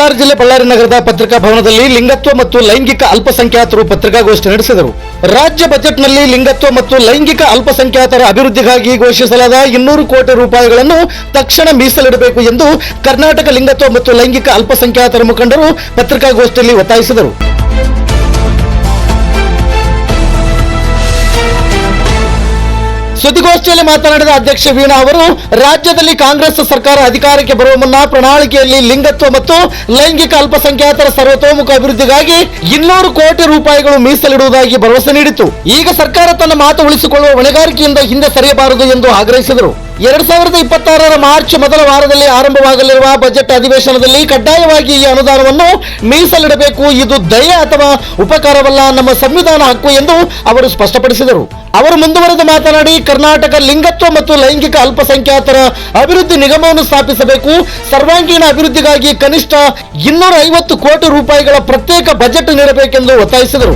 ಬಳ್ಳಾರಿ ಜಿಲ್ಲೆ ಬಳ್ಳಾರಿ ನಗರದ ಪತ್ರಿಕಾ ಭವನದಲ್ಲಿ ಲಿಂಗತ್ವ ಮತ್ತು ಲೈಂಗಿಕ ಅಲ್ಪಸಂಖ್ಯಾತರು ಪತ್ರಿಕಾಗೋಷ್ಠಿ ನಡೆಸಿದರು. ರಾಜ್ಯ ಬಜೆಟ್ನಲ್ಲಿ ಲಿಂಗತ್ವ ಮತ್ತು ಲೈಂಗಿಕ ಅಲ್ಪಸಂಖ್ಯಾತರ ಅಭಿವೃದ್ಧಿಗಾಗಿ ಘೋಷಿಸಲಾದ 200 ಕೋಟಿ ರೂಪಾಯಿಗಳನ್ನು ತಕ್ಷಣ ಮೀಸಲಿಡಬೇಕು ಎಂದು ಕರ್ನಾಟಕ ಲಿಂಗತ್ವ ಮತ್ತು ಲೈಂಗಿಕ ಅಲ್ಪಸಂಖ್ಯಾತರ ಮುಖಂಡರು ಪತ್ರಿಕಾಗೋಷ್ಠಿಯಲ್ಲಿ ಒತ್ತಾಯಿಸಿದರು. ಸುದ್ದಿಗೋಷ್ಠಿಯಲ್ಲಿ ಮಾತನಾಡಿದ ಅಧ್ಯಕ್ಷೆ ವೀಣಾ ಅವರು, ರಾಜ್ಯದಲ್ಲಿ ಕಾಂಗ್ರೆಸ್ ಸರ್ಕಾರ ಅಧಿಕಾರಕ್ಕೆ ಬರುವ ಮುನ್ನ ಪ್ರಣಾಳಿಕೆಯಲ್ಲಿ ಲಿಂಗತ್ವ ಮತ್ತು ಲೈಂಗಿಕ ಅಲ್ಪಸಂಖ್ಯಾತರ ಸರ್ವತೋಮುಖ ಅಭಿವೃದ್ಧಿಗಾಗಿ 200 ಕೋಟಿ ರೂಪಾಯಿಗಳು ಮೀಸಲಿಡುವುದಾಗಿ ಭರವಸೆ ನೀಡಿತು. ಈಗ ಸರ್ಕಾರ ತನ್ನ ಮಾತು ಉಳಿಸಿಕೊಳ್ಳುವ ಹೊಣೆಗಾರಿಕೆಯಿಂದ ಹಿಂದೆ ಸರಿಯಬಾರದು ಎಂದು ಆಗ್ರಹಿಸಿದರು. 2026ರ ಮಾರ್ಚ್ ಮೊದಲ ವಾರದಲ್ಲಿ ಆರಂಭವಾಗಲಿರುವ ಬಜೆಟ್ ಅಧಿವೇಶನದಲ್ಲಿ ಕಡ್ಡಾಯವಾಗಿ ಈ ಅನುದಾನವನ್ನು ಮೀಸಲಿಡಬೇಕು. ಇದು ದಯೆ ಅಥವಾ ಉಪಕಾರವಲ್ಲ, ನಮ್ಮ ಸಂವಿಧಾನ ಹಕ್ಕು ಎಂದು ಅವರು ಸ್ಪಷ್ಟಪಡಿಸಿದರು. ಅವರು ಮುಂದುವರೆದು ಮಾತನಾಡಿ, ಕರ್ನಾಟಕ ಲಿಂಗತ್ವ ಮತ್ತು ಲೈಂಗಿಕ ಅಲ್ಪಸಂಖ್ಯಾತರ ಅಭಿವೃದ್ಧಿ ನಿಗಮವನ್ನು ಸ್ಥಾಪಿಸಬೇಕು. ಸರ್ವಾಂಗೀಣ ಅಭಿವೃದ್ಧಿಗಾಗಿ ಕನಿಷ್ಠ 250 ಕೋಟಿ ರೂಪಾಯಿಗಳ ಪ್ರತ್ಯೇಕ ಬಜೆಟ್ ನೀಡಬೇಕೆಂದು ಒತ್ತಾಯಿಸಿದರು.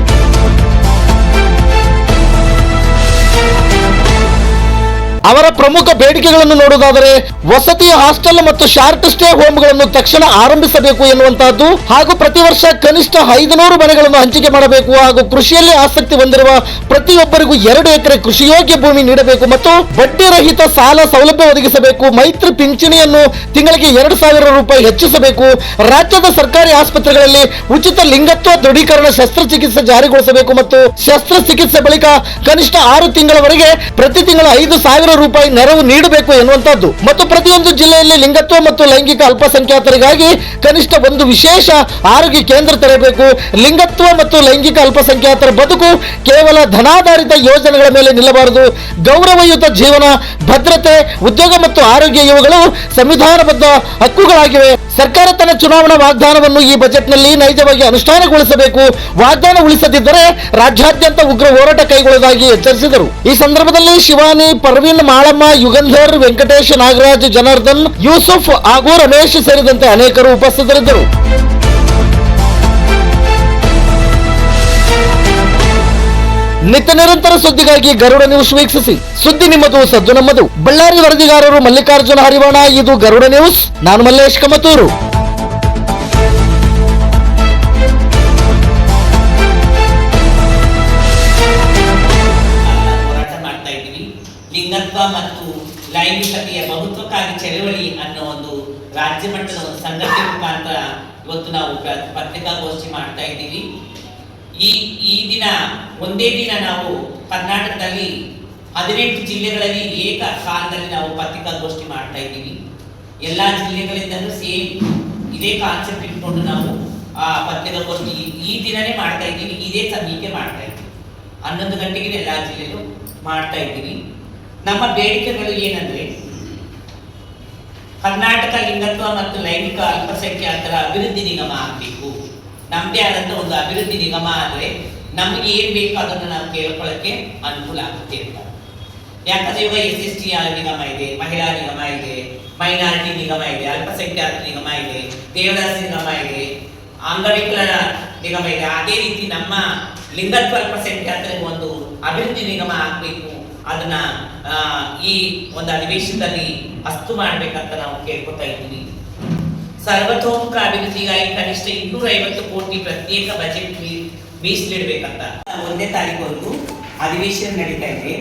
ಅವರ ಪ್ರಮುಖ ಬೇಡಿಕೆಗಳನ್ನು ನೋಡುವುದಾದರೆ ವಸತಿ ಹಾಸ್ಟೆಲ್ ಮತ್ತು ಶಾರ್ಟ್ ಸ್ಟೇ ಹೋಮ್ಗಳನ್ನು ತಕ್ಷಣ ಆರಂಭಿಸಬೇಕು ಎನ್ನುವಂತಹದ್ದು ಹಾಗೂ ಪ್ರತಿ ವರ್ಷ ಕನಿಷ್ಠ 500 ಮನೆಗಳನ್ನು ಹಂಚಿಕೆ ಮಾಡಬೇಕು ಹಾಗೂ ಕೃಷಿಯಲ್ಲಿ ಆಸಕ್ತಿ ಹೊಂದಿರುವ ಪ್ರತಿಯೊಬ್ಬರಿಗೂ 2 ಎಕರೆ ಕೃಷಿಯೋಗ್ಯ ಭೂಮಿ ನೀಡಬೇಕು ಮತ್ತು ಬಡ್ಡಿ ರಹಿತ ಸಾಲ ಸೌಲಭ್ಯ ಒದಗಿಸಬೇಕು. ಮೈತ್ರಿ ಪಿಂಚಣಿಯನ್ನು ತಿಂಗಳಿಗೆ 2,000 ರೂಪಾಯಿ ಹೆಚ್ಚಿಸಬೇಕು. ರಾಜ್ಯದ ಸರ್ಕಾರಿ ಆಸ್ಪತ್ರೆಗಳಲ್ಲಿ ಉಚಿತ ಲಿಂಗತ್ವ ದೃಢೀಕರಣ ಶಸ್ತ್ರಚಿಕಿತ್ಸೆ ಜಾರಿಗೊಳಿಸಬೇಕು ಮತ್ತು ಶಸ್ತ್ರಚಿಕಿತ್ಸೆ ಬಳಿಕ ಕನಿಷ್ಠ 6 ತಿಂಗಳವರೆಗೆ ಪ್ರತಿ ತಿಂಗಳು 5,000 ರೂಪಾಯಿ ನೆರವು ನೀಡಬೇಕು ಎನ್ನುವಂತದ್ದು ಮತ್ತು ಪ್ರತಿಯೊಂದು ಜಿಲ್ಲೆಯಲ್ಲಿ ಲಿಂಗತ್ವ ಮತ್ತು ಲೈಂಗಿಕ ಅಲ್ಪಸಂಖ್ಯಾತರಿಗಾಗಿ ಕನಿಷ್ಠ ಒಂದು ವಿಶೇಷ ಆರೋಗ್ಯ ಕೇಂದ್ರ ತೆರೆಯಬೇಕು. ಲಿಂಗತ್ವ ಮತ್ತು ಲೈಂಗಿಕ ಅಲ್ಪಸಂಖ್ಯಾತರ ಬದುಕು ಕೇವಲ ಧನಾಧಾರಿತ ಯೋಜನೆಗಳ ಮೇಲೆ ನಿಲ್ಲಬಾರದು. ಗೌರವಯುತ ಜೀವನ, ಭದ್ರತೆ, ಉದ್ಯೋಗ ಮತ್ತು ಆರೋಗ್ಯ ಇವುಗಳು ಸಂವಿಧಾನಬದ್ಧ ಹಕ್ಕುಗಳಾಗಿವೆ. ಸರ್ಕಾರ ತನ್ನ ಚುನಾವಣಾ ವಾಗ್ದಾನವನ್ನು ಈ ಬಜೆಟ್ನಲ್ಲಿ ನೈಜವಾಗಿ ಅನುಷ್ಠಾನಗೊಳಿಸಬೇಕು. ವಾಗ್ದಾನ ಉಳಿಸದಿದ್ದರೆ ರಾಜ್ಯಾದ್ಯಂತ ಉಗ್ರ ಹೋರಾಟ ಕೈಗೊಳ್ಳುವುದಾಗಿ ಎಚ್ಚರಿಸಿದರು. ಈ ಸಂದರ್ಭದಲ್ಲಿ ಶಿವಾನಿ, ಪರ್ವೀನ್, ಮಾಳಮ್ಮ, ಯುಗಂಧರ್, ವೆಂಕಟೇಶ್, ನಾಗರಾಜ್, ಜನಾರ್ದನ್, ಯೂಸುಫ್ ಹಾಗೂ ರಮೇಶ್ ಸೇರಿದಂತೆ ಅನೇಕರು ಉಪಸ್ಥಿತರಿದ್ದರು. ನಿತ್ಯ ನಿರಂತರ ಸುದ್ದಿಗಾಗಿ ಗರುಡ ನ್ಯೂಸ್ ವೀಕ್ಷಿಸಿ. ಸುದ್ದಿ ನಿಮ್ಮದು, ಸದ್ದು ನಮ್ಮದು. ಬಳ್ಳಾರಿ ವರದಿಗಾರರು ಮಲ್ಲಿಕಾರ್ಜುನ ಹರಿವಾಣ. ಇದು ಗರುಡ ನ್ಯೂಸ್. ನಾನು ಮಲ್ಲೇಶ್ ಕಮತೂರು. ಲಿಂಗತ್ವ ಮತ್ತು ಲೈಂಗಿಕತೆಯ ಬಹುತ್ವಕ್ಕಾಗಿ ಚಳವಳಿ ಅನ್ನೋ ಒಂದು ರಾಜ್ಯ ಮಟ್ಟದ ಒಂದು ಸಂಘಟನೆ ಮುಖಾಂತರ ಇವತ್ತು ನಾವು ಪತ್ರಿಕಾಗೋಷ್ಠಿ ಮಾಡ್ತಾ ಇದ್ದೀವಿ. ಈ ದಿನ ಒಂದೇ ದಿನ ನಾವು ಕರ್ನಾಟಕದಲ್ಲಿ 18 ಜಿಲ್ಲೆಗಳಲ್ಲಿ ಏಕ ಕಾಲದಲ್ಲಿ ನಾವು ಪತ್ರಿಕಾಗೋಷ್ಠಿ ಮಾಡ್ತಾ ಇದ್ದೀವಿ. ಎಲ್ಲ ಜಿಲ್ಲೆಗಳಿಂದಲೂ ಸೇಮ್ ಇದೇ ಕಾನ್ಸೆಪ್ಟ್ ಇಟ್ಕೊಂಡು ನಾವು ಆ ಪತ್ರಿಕಾಗೋಷ್ಠಿ ಈ ದಿನನೇ ಮಾಡ್ತಾ ಇದ್ದೀವಿ. ಇದೇ ಸಮಯಕ್ಕೆ ಮಾಡ್ತಾ ಇದ್ದೀವಿ. 11 ಗಂಟೆಗೆ ಎಲ್ಲ ಜಿಲ್ಲೆಯಲ್ಲೂ ಮಾಡ್ತಾ ಇದ್ದೀವಿ. ನಮ್ಮ ಬೇಡಿಕೆಗಳು ಏನಂದ್ರೆ, ಕರ್ನಾಟಕ ಲಿಂಗತ್ವ ಮತ್ತು ಲೈಂಗಿಕ ಅಲ್ಪಸಂಖ್ಯಾತರ ಅಭಿವೃದ್ಧಿ ನಿಗಮ ಆಗಬೇಕು. ನಮ್ಮದೇ ಆದಂತ ಒಂದು ಅಭಿವೃದ್ಧಿ ನಿಗಮ ಆದ್ರೆ ನಮಗೆ ಏನ್ ಬೇಕು ಅದನ್ನು ನಾವು ಕೇಳ್ಕೊಳ್ಳಕ್ಕೆ ಅನುಕೂಲ ಆಗುತ್ತೆ ಅಂತ. ಯಾಕಂದ್ರೆ ಇವಾಗ SST ನಿಗಮ ಇದೆ, ಮಹಿಳಾ ನಿಗಮ ಇದೆ, ಮೈನಾರಿಟಿ ನಿಗಮ ಇದೆ, ಅಲ್ಪಸಂಖ್ಯಾತ ನಿಗಮ ಇದೆ, ದೇವದಾಸಿ ನಿಗಮ ಇದೆ, ಅಂಗವಿಕಲರ ನಿಗಮ ಇದೆ. ಅದೇ ರೀತಿ ನಮ್ಮ ಲಿಂಗತ್ವ ಅಲ್ಪಸಂಖ್ಯಾತರಿಗೆ ಒಂದು ಅಭಿವೃದ್ಧಿ ನಿಗಮ ಆಗ್ಬೇಕು. ಅದನ್ನ ಈ ಒಂದು ಅಧಿವೇಶನದಲ್ಲಿ ಅಸ್ತು ಮಾಡ್ಬೇಕಂತ ನಾವು ಕೇಳ್ಕೊತಾ ಇದ್ದೀವಿ. ಸರ್ವತೋಮುಖ ಅಭಿವೃದ್ಧಿಗಾಗಿ ಕನಿಷ್ಠ 250 ಕೋಟಿ ಪ್ರತ್ಯೇಕ ಬಜೆಟ್ ಮೀಸಲಿಡಬೇಕಂತ 1ನೇ ತಾರೀಕು ಅಧಿವೇಶನ ನಡೀತಾ ಇದೆ.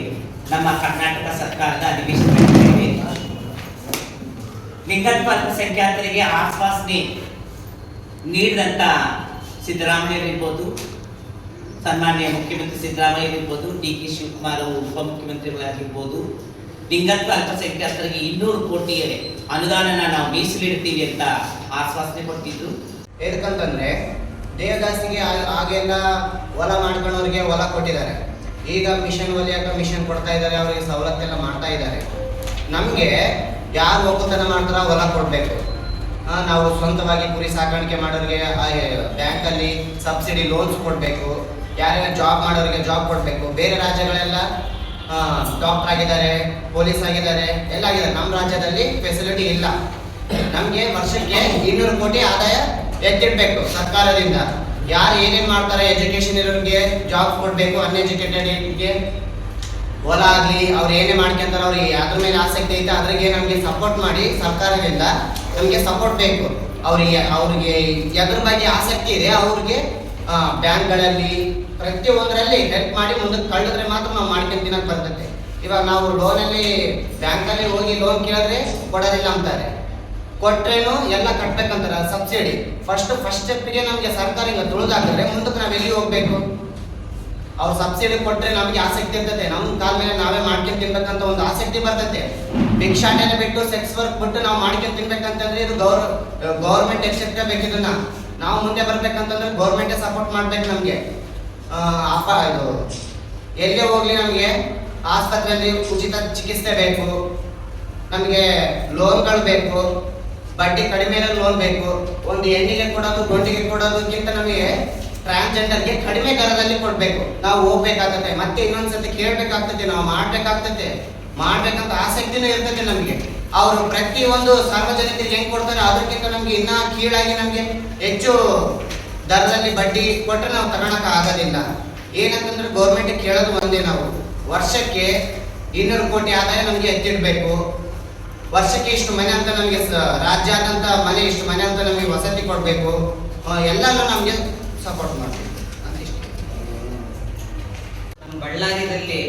ನಮ್ಮ ಕರ್ನಾಟಕ ಸರ್ಕಾರದ ಅಧಿವೇಶನ ನಡೀತಾ ಇದೆ. ಲಿಂಗತ್ವ ಅಲ್ಪಸಂಖ್ಯಾತರಿಗೆ ಆಶ್ವಾಸನೆ ನೀಡಿದಂತ ಸಿದ್ದರಾಮಯ್ಯ ಇರ್ಬೋದು, ಸನ್ಮಾನ್ಯ ಮುಖ್ಯಮಂತ್ರಿ ಸಿದ್ದರಾಮಯ್ಯ ಇರ್ಬೋದು, DK ಶಿವಕುಮಾರ್ ಉಪಮುಖ್ಯಮಂತ್ರಿಗಳಾಗಿರ್ಬೋದು, ಲಿಂಗತ್ವ ಅಲ್ಪಸಂಖ್ಯಾತರಿಗೆ 200 ಕೋಟಿ ಅನುದಾನನ ನಾವು ಮೀಸಲಿಡ್ತೀವಿ ಅಂತ ಆಶ್ವಾಸನೆ ಕೊಟ್ಟಿದ್ರು. ಏನಕ್ಕಂತಂದ್ರೆ ದೇವದಾಸಿಗೆ ಆಗೆಲ್ಲ ಹೊಲ ಮಾಡ್ಕೊಳ್ಳೋರಿಗೆ ಹೊಲ ಕೊಟ್ಟಿದ್ದಾರೆ. ಈಗ ಮಿಷನ್ ಹೊಲಿಯಾಕ ಮಿಷನ್ ಕೊಡ್ತಾ ಇದ್ದಾರೆ, ಅವರಿಗೆ ಸವಲತ್ತೆಲ್ಲ ಮಾಡ್ತಾ ಇದ್ದಾರೆ. ನಮಗೆ ಯಾರು ಒಕ್ಕೂತನ ಮಾಡ್ತಾರ ಹೊಲ ಕೊಡಬೇಕು. ನಾವು ಸ್ವಂತವಾಗಿ ಕುರಿ ಸಾಕಾಣಿಕೆ ಮಾಡೋರಿಗೆ ಬ್ಯಾಂಕಲ್ಲಿ ಸಬ್ಸಿಡಿ ಲೋನ್ಸ್ ಕೊಡಬೇಕು. ಯಾರ್ಯಾರು ಜಾಬ್ ಮಾಡೋರಿಗೆ ಜಾಬ್ ಕೊಡಬೇಕು. ಬೇರೆ ರಾಜ್ಯಗಳೆಲ್ಲ ಡಾಕ್ಟರ್ ಆಗಿದ್ದಾರೆ, ಪೊಲೀಸ್ ಆಗಿದ್ದಾರೆ, ಎಲ್ಲ ಆಗಿದ್ದಾರೆ. ನಮ್ಮ ರಾಜ್ಯದಲ್ಲಿ ಫೆಸಿಲಿಟಿ ಇಲ್ಲ. ನಮಗೆ ವರ್ಷಕ್ಕೆ 200 ಕೋಟಿ ಆದಾಯ ಎತ್ತಿಡ್ಬೇಕು ಸರ್ಕಾರದಿಂದ. ಯಾರು ಏನೇನು ಮಾಡ್ತಾರೆ, ಎಜುಕೇಶನ್ ಇರೋರಿಗೆ ಜಾಬ್ ಕೊಡಬೇಕು, ಅನ್ಎಜುಕೇಟೆಡ್ಗೆ ಹೊಲ ಆಗಲಿ, ಅವ್ರು ಏನೇ ಮಾಡ್ಕೊಂತಾರೆ, ಅವ್ರಿಗೆ ಅದ್ರ ಮೇಲೆ ಆಸಕ್ತಿ ಐತೆ ಅದ್ರಿಗೆ ನಮಗೆ ಸಪೋರ್ಟ್ ಮಾಡಿ ಸರ್ಕಾರದಿಂದ ನಮಗೆ ಸಪೋರ್ಟ್ ಬೇಕು. ಅವ್ರಿಗೆ ಎದ್ರ ಬಗ್ಗೆ ಆಸಕ್ತಿ ಇದೆ ಅವ್ರಿಗೆ ಬ್ಯಾಂಕ್ಗಳಲ್ಲಿ ಪ್ರತಿಯೊಂದರಲ್ಲಿ ಹೆಲ್ಪ್ ಮಾಡಿ ಮುಂದಕ್ಕೆ ಕಳೆದ್ರೆ ಮಾತ್ರ ನಾವು ಮಾಡ್ಕೊಂಡು ತಿನ್ನಕ್ಕೆ ಬರ್ತೈತೆ. ಇವಾಗ ನಾವು ಲೋನಲ್ಲಿ ಬ್ಯಾಂಕಲ್ಲಿ ಹೋಗಿ ಲೋನ್ ಕೇಳಿದ್ರೆ ಕೊಡೋದಿಲ್ಲ ಅಂತಾರೆ, ಕೊಟ್ರೇನು ಎಲ್ಲ ಕಟ್ಬೇಕಂತಾರೆ ಸಬ್ಸಿಡಿ. ಫಸ್ಟ್ ಸ್ಟೆಪ್ಗೆ ನಮಗೆ ಸರ್ಕಾರ ಹಿಂಗೆ ತುಳಿದಾಕಿದ್ರೆ ಮುಂದಕ್ಕೆ ನಾವು ಎಲ್ಲಿ ಹೋಗ್ಬೇಕು? ಅವ್ರು ಸಬ್ಸಿಡಿ ಕೊಟ್ಟರೆ ನಮಗೆ ಆಸಕ್ತಿ ಇರ್ತೈತೆ, ನಮ್ಮ ಕಾಲ ಮೇಲೆ ನಾವೇ ಮಾಡ್ಕೊಂಡು ತಿನ್ಬೇಕಂತ ಒಂದು ಆಸಕ್ತಿ ಬರ್ತೈತೆ. ಭಿಕ್ಷಾಟನೆ ಬಿಟ್ಟು ಸೆಕ್ಸ್ ವರ್ಕ್ ಬಿಟ್ಟು ನಾವು ಮಾಡ್ಕೊಂಡು ತಿನ್ಬೇಕಂತಂದ್ರೆ ಇದು ಗೌರ್ಮೆಂಟ್ ಎಕ್ಸೆಪ್ಟ್ ಬೇಕಿದನ್ನ ನಾವು ಮುಂದೆ ಬರ್ಬೇಕಂತಂದ್ರೆ ಗೌರ್ಮೆಂಟೇ ಸಪೋರ್ಟ್ ಮಾಡ್ಬೇಕು ನಮಗೆ. ಇದು ಎಲ್ಲೇ ಹೋಗ್ಲಿ ನಮಗೆ ಆಸ್ಪತ್ರೆಯಲ್ಲಿ ಉಚಿತ ಚಿಕಿತ್ಸೆ ಬೇಕು, ನಮಗೆ ಲೋನ್ಗಳು ಬೇಕು, ಬಡ್ಡಿ ಕಡಿಮೆ ಲೋನ್ ಬೇಕು. ಒಂದು ಹೆಣ್ಣಿಗೆ ಕೊಡೋದು ಗಂಡಿಗೆ ಕೊಡೋದಕ್ಕಿಂತ ನಮಗೆ ಟ್ರಾನ್ಸ್ಜೆಂಡರ್ಗೆ ಕಡಿಮೆ ದರದಲ್ಲಿ ಕೊಡಬೇಕು. ನಾವು ಹೋಗ್ಬೇಕಾಗ್ತದೆ, ಮತ್ತೆ ಇನ್ನೊಂದ್ಸತಿ ಕೇಳಬೇಕಾಗ್ತದೆ, ನಾವು ಮಾಡ್ಬೇಕಾಗ್ತದೆ, ಮಾಡ್ಬೇಕಂತ ಆಸಕ್ತಿನೂ ಇರ್ತದೆ ನಮಗೆ. ಅವರು ಪ್ರತಿಯೊಂದು ಸಾರ್ವಜನಿಕರಿಗೆ ಹೆಂಗ್ ಕೊಡ್ತಾರೆ ಅದಕ್ಕಿಂತ ನಮ್ಗೆ ಇನ್ನ ಕೀಳಾಗಿ ನಮಗೆ ಹೆಚ್ಚು ದರದಲ್ಲಿ ಬಡ್ಡಿ ಕೊಟ್ಟರೆ ನಾವು ತಗೊಳಕ್ ಆಗೋದಿಲ್ಲ. ಏನಂತಂದ್ರೆ ಗೌರ್ಮೆಂಟ್ ಕೇಳೋದು ಒಂದೇ, ನಾವು ವರ್ಷಕ್ಕೆ 200 ಕೋಟಿ ಆದಾಯ ನಮಗೆ ಎತ್ತಿಡ್ಬೇಕು, ವರ್ಷಕ್ಕೆ ಇಷ್ಟು ಮನೆ ಅಂತ ನಮಗೆ ರಾಜ್ಯಾದ್ಯಂತ ಮನೆ ಇಷ್ಟು ಮನೆ ಅಂತ ನಮಗೆ ವಸತಿ ಕೊಡಬೇಕು, ಎಲ್ಲನೂ ನಮಗೆ ಸಪೋರ್ಟ್ ಮಾಡಬೇಕು ಅಂತ ಇಷ್ಟ. ನಮ್ಮ ಬಳ್ಳಾರಿಯಲ್ಲಿ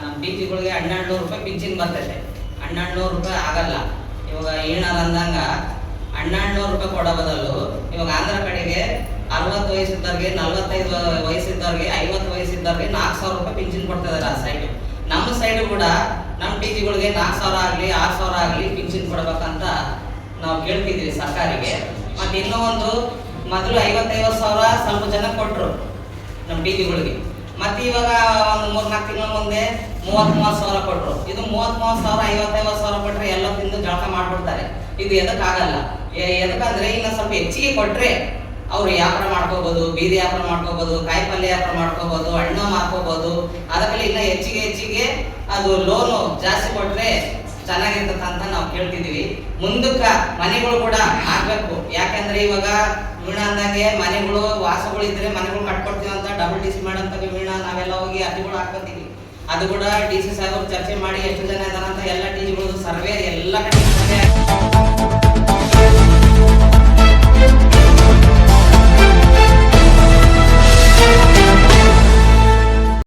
ನಮ್ಮ ಪಿಜಿಗಳಿಗೆ 1200 ರೂಪಾಯಿ ಪಿಂಚಿನ್ ಬರ್ತೈತೆ. 1200 ರೂಪಾಯಿ ಆಗಲ್ಲ. ಇವಾಗ ಏನಾರ ಅಂದಂಗ 1200 ರೂಪಾಯಿ ಕೊಡೋ ಬದಲು ಇವಾಗ ಆಂಧ್ರ ಕಡೆಗೆ 60 ವಯಸ್ಸಿದ್ದವ್ರಿಗೆ, 45 ವಯಸ್ಸಿದ್ದವ್ರಿಗೆ, 50 ವಯಸ್ಸಿದ್ದವ್ರಿಗೆ 4000 ರೂಪಾಯಿ ಪಿಂಚಿನ್ ಕೊಡ್ತಾ ಇದಾರೆ ಆ ಸೈಡು. ನಮ್ಮ ಸೈಡು ಕೂಡ ನಮ್ಮ ಪಿಜಿಗಳಿಗೆ 4000 ಆಗಲಿ 6000 ಆಗಲಿ ಪಿಂಚಿನ್ ಕೊಡ್ಬೇಕಂತ ನಾವು ಕೇಳ್ತಿದ್ದೀವಿ ಸರ್ಕಾರಿಗೆ. ಮತ್ತು ಇನ್ನೂ ಒಂದು ಮೊದಲು 50,000 ಸಾವಿರ ಸ್ವಲ್ಪ ಜನ ಕೊಟ್ಟರು ನಮ್ಮ ಪಿಜಿಗಳಿಗೆ. ಮತ್ತು ಇವಾಗ ಒಂದು 3-4 ತಿಂಗಳ ಮುಂದೆ 30,000 ಸಾವಿರ ಕೊಟ್ಟರು. ಇದು 30,000 ಸಾವಿರ 50,000 ಸಾವಿರ ಕೊಟ್ಟರೆ ಎಲ್ಲ ತಿಂದು ಜಳಕ ಮಾಡ್ಬಿಡ್ತಾರೆ. ಇದು ಎದಕ್ಕಾಗಲ್ಲ. ಎದಕ್ಕಂದ್ರೆ ಇನ್ನು ಸ್ವಲ್ಪ ಹೆಚ್ಚಿಗೆ ಕೊಟ್ಟರೆ ಅವ್ರು ವ್ಯಾಪಾರ ಮಾಡ್ಕೋಬೋದು, ಬೀದಿ ವ್ಯಾಪಾರ ಮಾಡ್ಕೋಬೋದು, ಕಾಯಿ ಪಲ್ಯ ವ್ಯಾಪಾರ ಮಾಡ್ಕೋಬೋದು, ಹಣ್ಣು ಮಾರ್ಕೋಬೋದು. ಅದಕ್ಕೆ ಇನ್ನು ಹೆಚ್ಚಿಗೆ ಅದು ಲೋನು ಜಾಸ್ತಿ ಕೊಟ್ಟರೆ ಚೆನ್ನಾಗಿರ್ತದೆ ಅಂತ ನಾವು ಕೇಳ್ತಿದ್ದೀವಿ. ಮುಂದಕ್ಕೆ ಮನೆಗಳು ಕೂಡ ಆಗ್ಬೇಕು. ಯಾಕಂದ್ರೆ ಇವಾಗ ವೀಣಾ ಅಂದಂಗೆ ಮನೆಗಳು ವಾಸಗಳು ಇದ್ರೆ ಮನೆಗಳು ಕಟ್ಕೊಡ್ತೀವಿ ಅಂತ ಡಬಲ್ ಡಿ ಸಿ ಮಾಡಂತ ವೀಣಾ ನಾವೆಲ್ಲ ಹೋಗಿ ಅರ್ಜಿಗಳು ಹಾಕ್ಕೊತೀವಿ. ಅದು ಕೂಡ ಡಿ ಸಿ ಸಾಹೇಬರು ಚರ್ಚೆ ಮಾಡಿ ಎಷ್ಟು ಜನ ಇದಾರಂತ ಎಲ್ಲ ಡಿ ಜಿಗಳು ಸರ್ವೆ ಎಲ್ಲ ಕಡೆ